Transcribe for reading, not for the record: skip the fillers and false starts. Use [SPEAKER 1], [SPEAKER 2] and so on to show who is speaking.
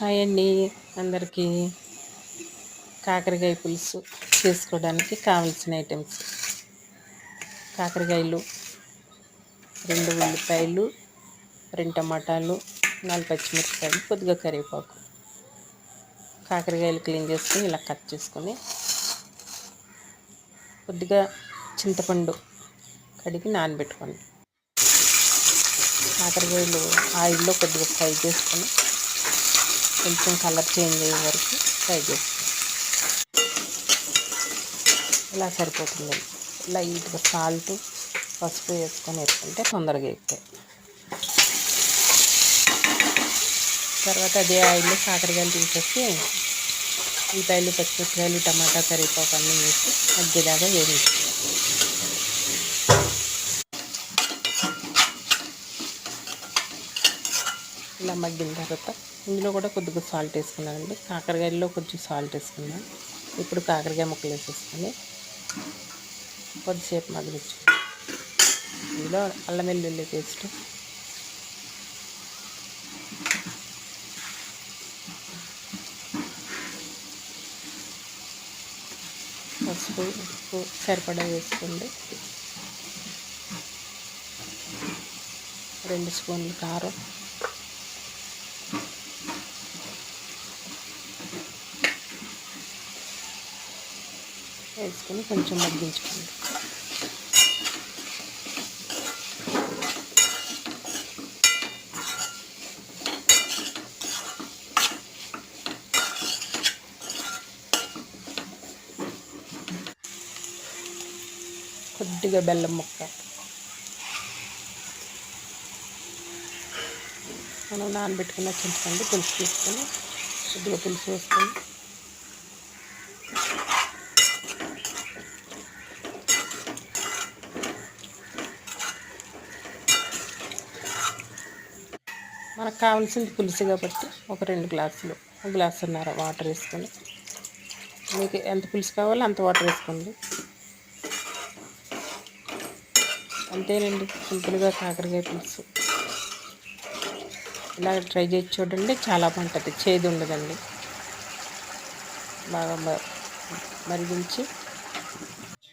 [SPEAKER 1] Hi అండి అందరికీ. కాకరకాయ పులుసు చేసుకోవడానికి కావలసిన ఐటమ్స్: కాకరకాయలు, 2 ఉల్లిపాయలు, 2 టమాటాలు, 4 పచ్చిమిరపకాయలు, కొద్దిగా కరివేపాకు. కాకరకాయలు క్లీన్ చేసుకొని ఇలా కట్ చేసుకొని, కొద్దిగా చింతపండు కడిగి నానబెట్టుకోండి. కాకరకాయలు ఆయిల్లో కొద్దిగా ఫ్రై చేసుకొని కొంచెం కలర్ చేంజ్ అయ్యే వరకు ఫ్రై చేసుకోండి. ఇలా సరిపోతుందండి. లైట్గా సాల్ట్, పసుపు వేసుకుంటే తొందరగా ఎక్కుతాయి. తర్వాత అదే ఆయిల్లో కాకరకాయలు తీసేసి ఉల్లిపాయలు, పచ్చిమిరపకాయలు, టమాటా, కరివేపాకు అన్నీ వేసి మగ్గేదాకా వేయించుకోవాలి. ఇలా మగ్గిన తర్వాత ఇందులో కూడా కొద్దిగా సాల్ట్ వేసుకున్నానండి. కాకరకాయల్లో కొంచెం సాల్ట్ వేసుకున్నాను. ఇప్పుడు కాకరకాయ ముక్కలు వేసేసుకొని కొద్దిసేపు మగ్గనిచ్చు. ఇందులో అల్లం వెల్లుల్లి పేస్ట్, పసుపు, ఉప్పు సరిపడా వేసుకోండి. 2 స్పూన్లు కారం, వేసుకొని కొంచెం మగ్గించుకోండి. కొద్దిగా బెల్లం ముక్క, మనం నానబెట్టుకున్న చింతపండు పులుసు తీసుకొని కొద్దిగా పులుసు వేసుకొని మనకు కావాల్సింది పులుసు కాబట్టి ఒక 2 గ్లాసులు, 1 గ్లాసున్నర వాటర్ వేసుకొని, మీకు ఎంత పులుసు కావాలో అంత వాటర్ వేసుకోండి. అంతేనండి, సింపుల్గా కాకరకాయ పులుసు. ఇలా ట్రై చేసి చూడండి, చాలా బాగుంటుంది, చేదు ఉండదండి. బాగా మరిగించి